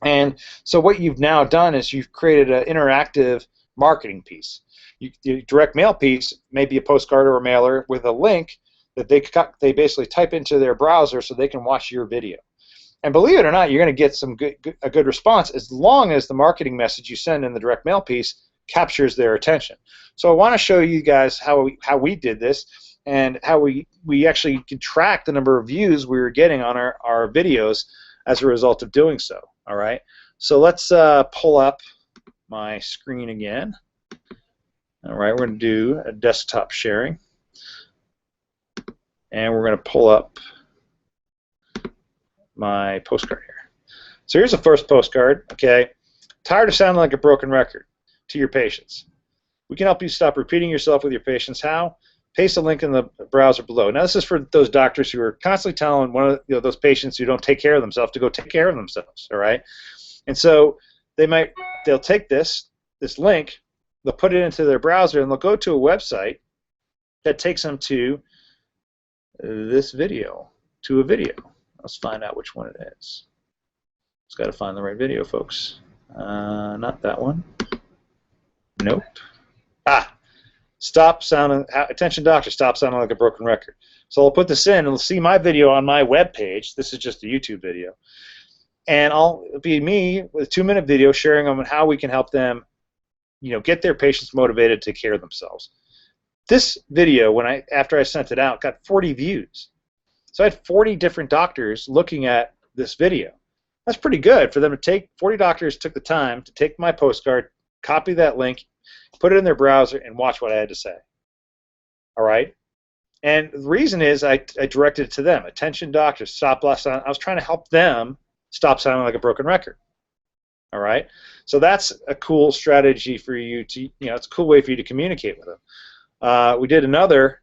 And so what you've now done is you've created an interactive marketing piece. Your direct mail piece may be a postcard or a mailer with a link that they basically type into their browser so they can watch your video. And believe it or not, you're going to get a good response as long as the marketing message you send in the direct mail piece captures their attention. So I want to show you guys how we did this and how we actually can track the number of views we were getting on our videos as a result of doing so. All right, so let's pull up my screen again. All right, we're going to do a desktop sharing, and we're going to pull up my postcard here. So here's the first postcard. Okay, tired of sounding like a broken record to your patients. We can help you stop repeating yourself with your patients. How? Paste a link in the browser below. Now this is for those doctors who are constantly telling those patients who don't take care of themselves to go take care of themselves. All right, and so they'll take this link, they'll put it into their browser, and they'll go to a website that takes them to this video, to a video. Let's find out which one it is. Just got to find the right video, folks. Not that one. Nope. Stop sounding. Attention, doctor. Stop sounding like a broken record. So I'll put this in, and they'll see my video on my web page. This is just a YouTube video, and it'll be me with a 2-minute video sharing on how we can help them, get their patients motivated to take care of themselves. This video, after I sent it out, got 40 views. So I had 40 different doctors looking at this video. That's pretty good for them to take. 40 doctors took the time to take my postcard, copy that link, put it in their browser, and watch what I had to say. All right? And the reason is I directed it to them. Attention doctors, stop sound. I was trying to help them stop sounding like a broken record. All right? So that's a cool strategy for you to, it's a cool way for you to communicate with them. We did another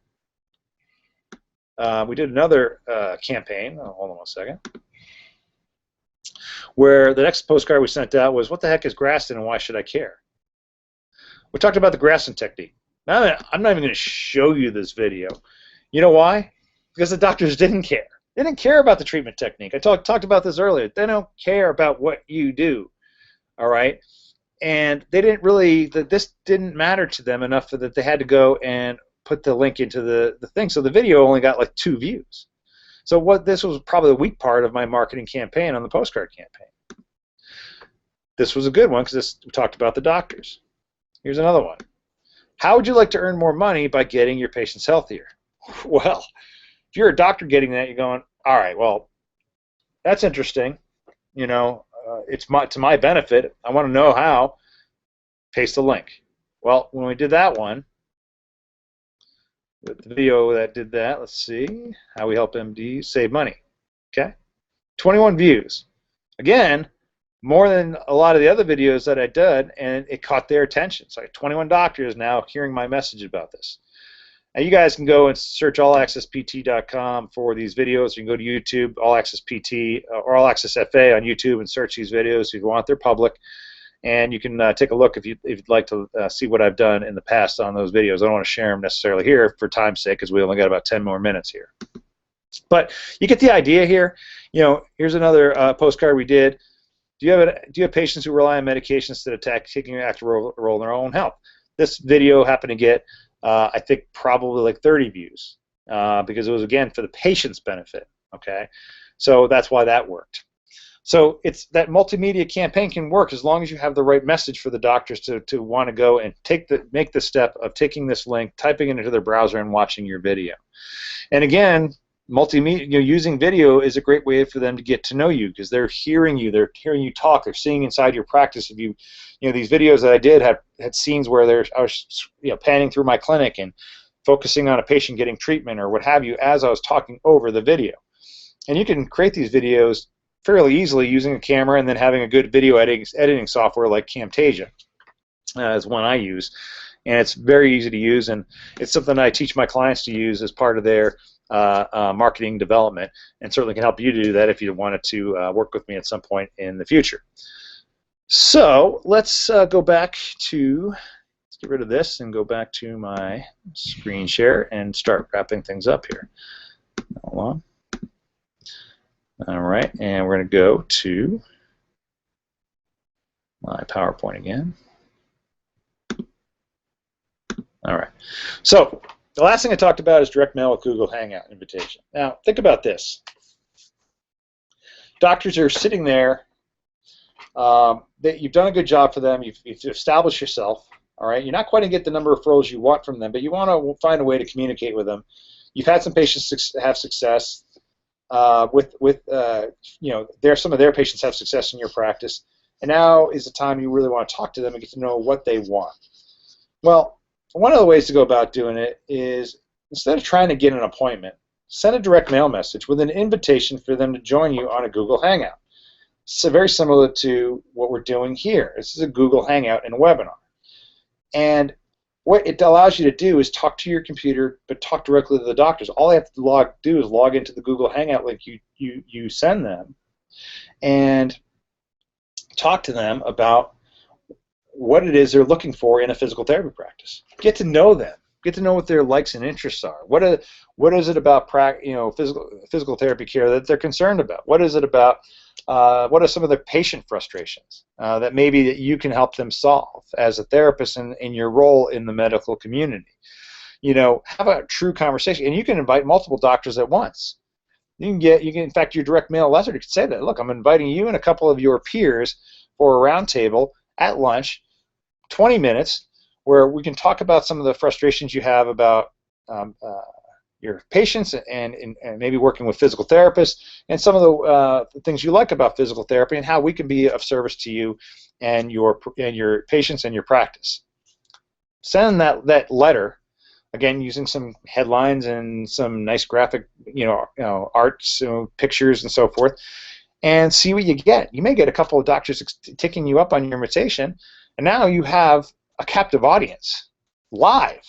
campaign. Hold on one second. Where the next postcard we sent out was, what the heck is Graston and why should I care? We talked about the Graston technique. Now, I'm not even going to show you this video. You know why? Because the doctors didn't care. They didn't care about the treatment technique. I talked about this earlier. They don't care about what you do. All right? And they didn't really, this didn't matter to them enough that they had to go and put the link into the thing. So the video only got like 2 views. So this was probably the weak part of my marketing campaign on the postcard campaign. This was a good one because we talked about the doctors. Here's another one. How would you like to earn more money by getting your patients healthier? Well, if you're a doctor getting that, you're going, all right, well, that's interesting. It's to my benefit. I want to know how. Paste a link. Well, when we did that one, with the video that did that, let's see how we help MDs save money. Okay, 21 views. Again, more than a lot of the other videos that I did, and it caught their attention. So I have 21 doctors now hearing my message about this. Now you guys can go and search allaccesspt.com for these videos. You can go to YouTube, All Access PT or All Access FA on YouTube and search these videos if you want. They're public. And you can take a look if you'd like to see what I've done in the past on those videos. I don't want to share them necessarily here for time's sake because we only got about 10 more minutes here. But you get the idea here. Here's another postcard we did. Do you have patients who rely on medications instead of taking an active role in their own health? This video happened to get, I think, probably like 30 views because it was, again, for the patient's benefit. Okay, so that's why that worked. So it's that multimedia campaign can work as long as you have the right message for the doctors to want to go and make the step of taking this link, typing it into their browser, and watching your video. And again, multimedia, using video is a great way for them to get to know you because they're hearing you talk, they're seeing inside your practice. If these videos that I did had scenes where I was panning through my clinic and focusing on a patient getting treatment or what have you as I was talking over the video. And you can create these videos fairly easily using a camera and then having a good video editing software like Camtasia is one I use. And it's very easy to use, and it's something I teach my clients to use as part of their marketing development, and certainly can help you do that if you wanted to work with me at some point in the future. So let's go back to, let's get rid of this and go back to my screen share and start wrapping things up here. Hold on. All right, and we're going to go to my PowerPoint again. All right, so the last thing I talked about is direct mail with Google Hangout invitation. Now, think about this. Doctors are sitting there. You've done a good job for them. You've established yourself. All right, you're not quite going to get the number of referrals you want from them, but you want to find a way to communicate with them. You've had some patients have success some of their patients have success in your practice, and now is the time you really want to talk to them and get to know what they want. Well, one of the ways to go about doing it is, instead of trying to get an appointment, send a direct mail message with an invitation for them to join you on a Google Hangout. So very similar to what we're doing here. This is a Google Hangout and a webinar. And what it allows you to do is talk to your computer, but talk directly to the doctors. All they have to do is log into the Google Hangout link you send them and talk to them about what it is they're looking for in a physical therapy practice. Get to know them. Get to know what their likes and interests are. What is it about physical therapy care that they're concerned about? What is it about? What are some of their patient frustrations that maybe that you can help them solve as a therapist in your role in the medical community? Have a true conversation, and you can invite multiple doctors at once. You can, in fact, your direct mail letter, you can say that, look, I'm inviting you and a couple of your peers for a roundtable at lunch, 20 minutes, where we can talk about some of the frustrations you have about your patients and maybe working with physical therapists, and some of the things you like about physical therapy, and how we can be of service to you and your patients and your practice. Send that letter, again, using some headlines and some nice graphic, arts, pictures and so forth, and see what you get. You may get a couple of doctors ticking you up on your invitation, and now you have a captive audience live,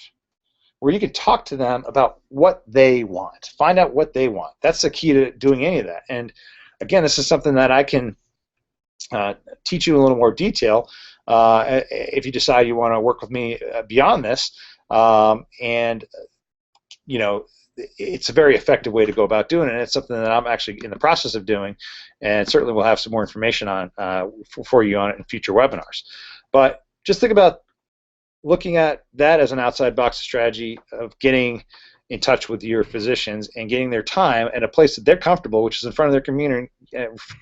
where you can talk to them about what they want. Find out what they want. That's the key to doing any of that. And again, this is something that I can teach you in a little more detail if you decide you want to work with me beyond this. It's a very effective way to go about doing it, and it's something that I'm actually in the process of doing, and certainly we'll have some more information on for you on it in future webinars. But just think about looking at that as an outside box strategy of getting in touch with your physicians and getting their time at a place that they're comfortable, which is in front of their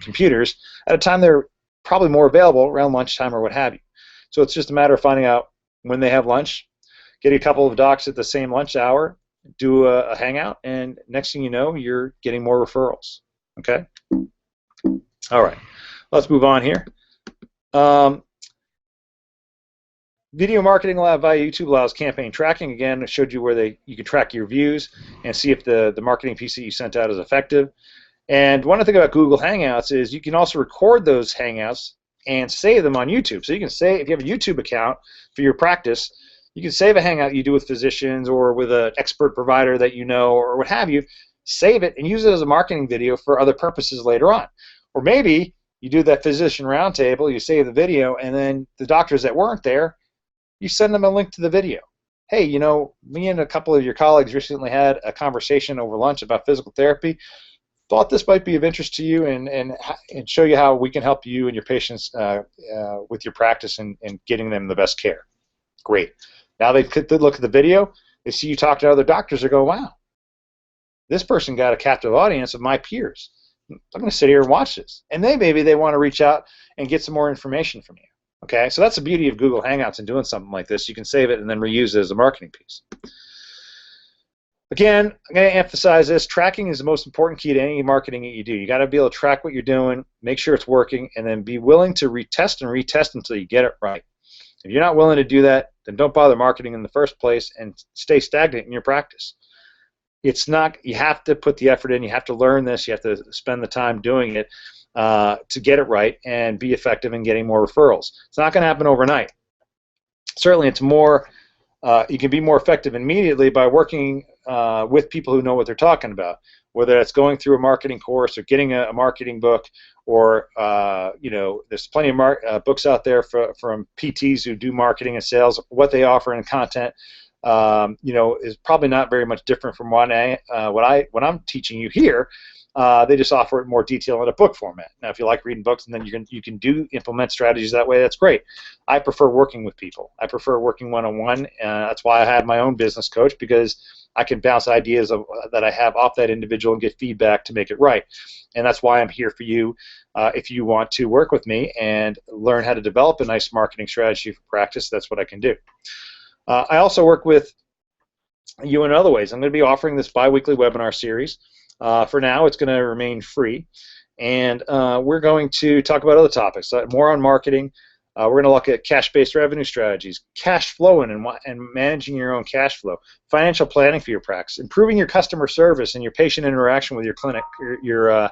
computers, at a time they're probably more available, around lunchtime or what have you. So it's just a matter of finding out when they have lunch, get a couple of docs at the same lunch hour, do a hangout, and next thing you know, you're getting more referrals. Okay? All right. Let's move on here. Video marketing via YouTube allows campaign tracking. Again, I showed you where you can track your views and see if the marketing piece that you sent out is effective. And one thing about Google Hangouts is you can also record those Hangouts and save them on YouTube. So you can say, if you have a YouTube account for your practice, you can save a Hangout you do with physicians or with an expert provider that you know or what have you, save it and use it as a marketing video for other purposes later on. Or maybe you do that physician roundtable, you save the video, and then the doctors that weren't there, you send them a link to the video. Hey, me and a couple of your colleagues recently had a conversation over lunch about physical therapy. Thought this might be of interest to you, and show you how we can help you and your patients with your practice and getting them the best care. Great. Now they look at the video, they see you talk to other doctors, they go, wow, this person got a captive audience of my peers. I'm going to sit here and watch this. And maybe they want to reach out and get some more information from you. Okay, so that's the beauty of Google Hangouts and doing something like this. You can save it and then reuse it as a marketing piece. Again, I'm going to emphasize this. Tracking is the most important key to any marketing that you do. You got to be able to track what you're doing, make sure it's working, and then be willing to retest and retest until you get it right. If you're not willing to do that, then don't bother marketing in the first place and stay stagnant in your practice. It's not, you have to put the effort in, you have to learn this, you have to spend the time doing it to get it right and be effective in getting more referrals. It's not going to happen overnight. Certainly it's more you can be more effective immediately by working with people who know what they're talking about, whether that's going through a marketing course or getting a marketing book, or there's plenty of books out there from PTs who do marketing and sales. What they offer in content, is probably not very much different from what I'm teaching you here. They just offer it in more detail in a book format. Now, if you like reading books and then you can implement strategies that way, that's great. I prefer working with people. I prefer working one-on-one. That's why I have my own business coach, because I can bounce ideas that I have off that individual and get feedback to make it right. And that's why I'm here for you. If you want to work with me and learn how to develop a nice marketing strategy for practice, that's what I can do. I also work with you in other ways. I'm going to be offering this bi-weekly webinar series. For now, it's going to remain free, and we're going to talk about other topics, more on marketing. We're going to look at cash-based revenue strategies, cash flowing and managing your own cash flow, financial planning for your practice, improving your customer service and your patient interaction with your clinic, your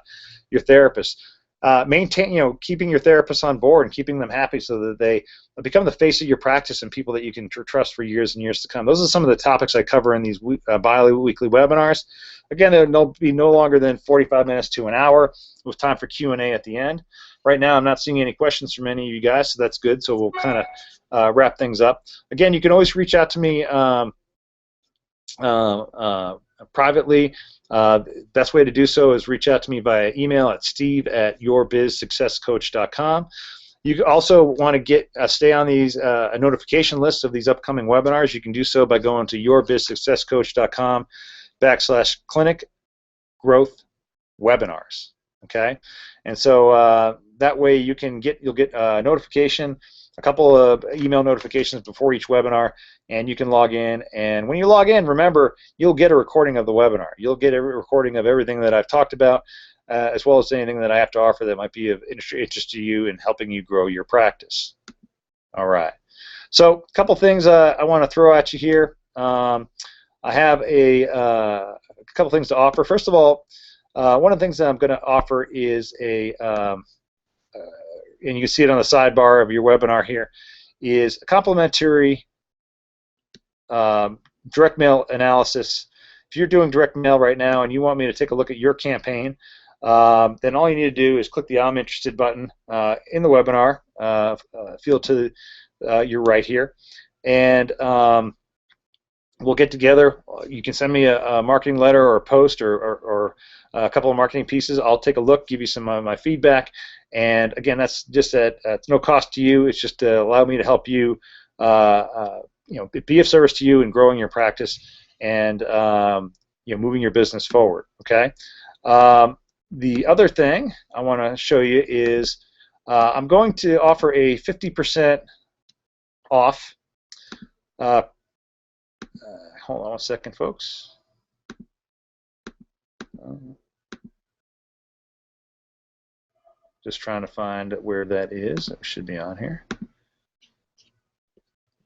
therapist. Keeping your therapists on board and keeping them happy so that they become the face of your practice and people that you can trust for years and years to come. Those are some of the topics I cover in these bi-weekly webinars. Again, they'll be no longer than 45 minutes to an hour with time for Q&A at the end. Right now, I'm not seeing any questions from any of you guys, so that's good. So we'll kind of wrap things up. Again, you can always reach out to me privately. Best way to do so is reach out to me via email at steve@yourbizsuccesscoach.com. You also want to stay on these a notification list of these upcoming webinars. You can do so by going to yourbizsuccesscoach.com/clinic growth webinars. Okay, and so that way you'll get a notification, a couple of email notifications before each webinar, and you can log in. And when you log in, remember, you'll get a recording of the webinar. You'll get a recording of everything that I've talked about, as well as anything that I have to offer that might be of interest to you in helping you grow your practice. All right. So a couple things I want to throw at you here. I have a couple things to offer. First of all, one of the things that I'm going to offer is and you can see it on the sidebar of your webinar here, is a complimentary direct mail analysis. If you're doing direct mail right now and you want me to take a look at your campaign, then all you need to do is click the I'm interested button in the webinar field to your right here, and we'll get together. You can send me a marketing letter or a post or a couple of marketing pieces. I'll take a look, give you some of my feedback, and again, that's just it's no cost to you. It's just to allow me to help you, be of service to you in growing your practice and moving your business forward. Okay. The other thing I want to show you is I'm going to offer a 50% off. Hold on one second, folks. Just trying to find where that is. It should be on here.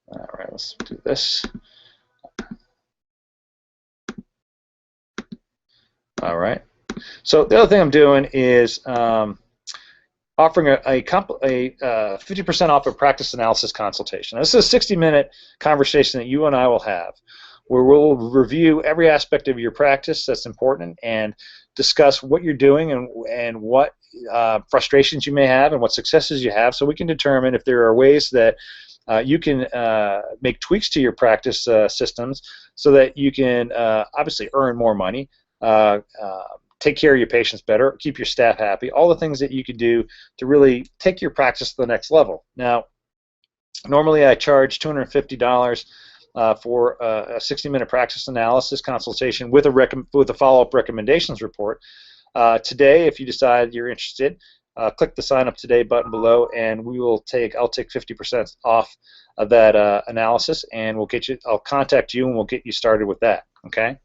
All right, let's do this. All right. So the other thing I'm doing is offering a 50% off a practice analysis consultation. This is a 60-minute conversation that you and I will have, where we'll review every aspect of your practice that's important and discuss what you're doing and what frustrations you may have and what successes you have, so we can determine if there are ways that you can make tweaks to your practice systems so that you can obviously earn more money, take care of your patients better, keep your staff happy, all the things that you can do to really take your practice to the next level. Now, normally I charge $250 for a 60-minute practice analysis consultation with a follow-up recommendations report. Today, if you decide you're interested, click the Sign Up Today button below, and I'll take 50% off of that analysis, and I'll contact you, and we'll get you started with that. Okay.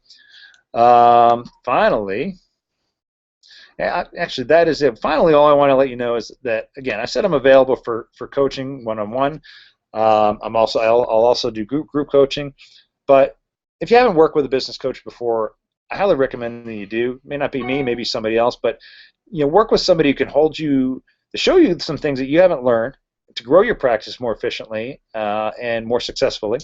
Finally, actually, that is it. Finally, all I want to let you know is that, again, I said I'm available for coaching one-on-one. I'll also do group coaching. But if you haven't worked with a business coach before, I highly recommend that you do. It may not be me, maybe somebody else, but work with somebody who can to show you some things that you haven't learned, to grow your practice more efficiently and more successfully,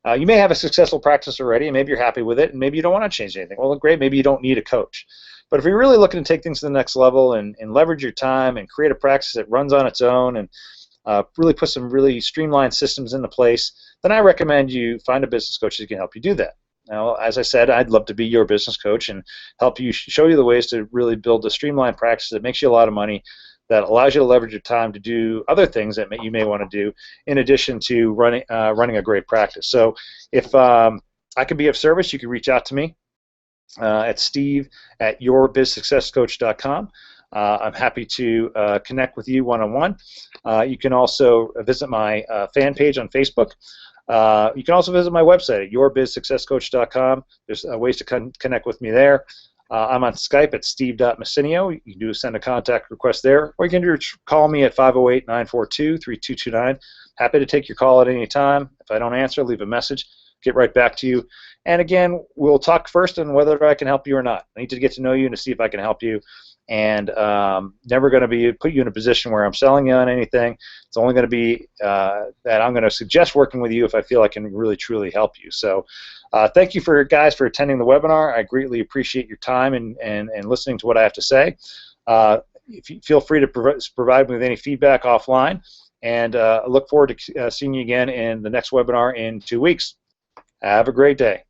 You may have a successful practice already, and maybe you're happy with it, and maybe you don't want to change anything. Well, great, maybe you don't need a coach. But if you're really looking to take things to the next level and leverage your time and create a practice that runs on its own and really put some really streamlined systems into place, then I recommend you find a business coach that can help you do that. Now, as I said, I'd love to be your business coach and help you, show you the ways to really build a streamlined practice that makes you a lot of money, that allows you to leverage your time to do other things that you may want to do in addition to running a great practice. So if I can be of service, you can reach out to me at steve@yourbizsuccesscoach.com. I'm happy to connect with you one-on-one. You can also visit my fan page on Facebook. You can also visit my website at yourbizsuccesscoach.com. There's ways to connect with me there. I'm on Skype at steve.messinio. You can send a contact request there, or you can call me at 508-942-3229. Happy to take your call at any time. If I don't answer, leave a message. Get right back to you. And again, we'll talk first on whether I can help you or not. I need to get to know you and to see if I can help you. And never going to put you in a position where I'm selling you on anything. It's only going to be that I'm going to suggest working with you if I feel I can really truly help you. So thank you guys for attending the webinar. I greatly appreciate your time and listening to what I have to say. If you feel free to provide me with any feedback offline, and I look forward to seeing you again in the next webinar in 2 weeks. Have a great day.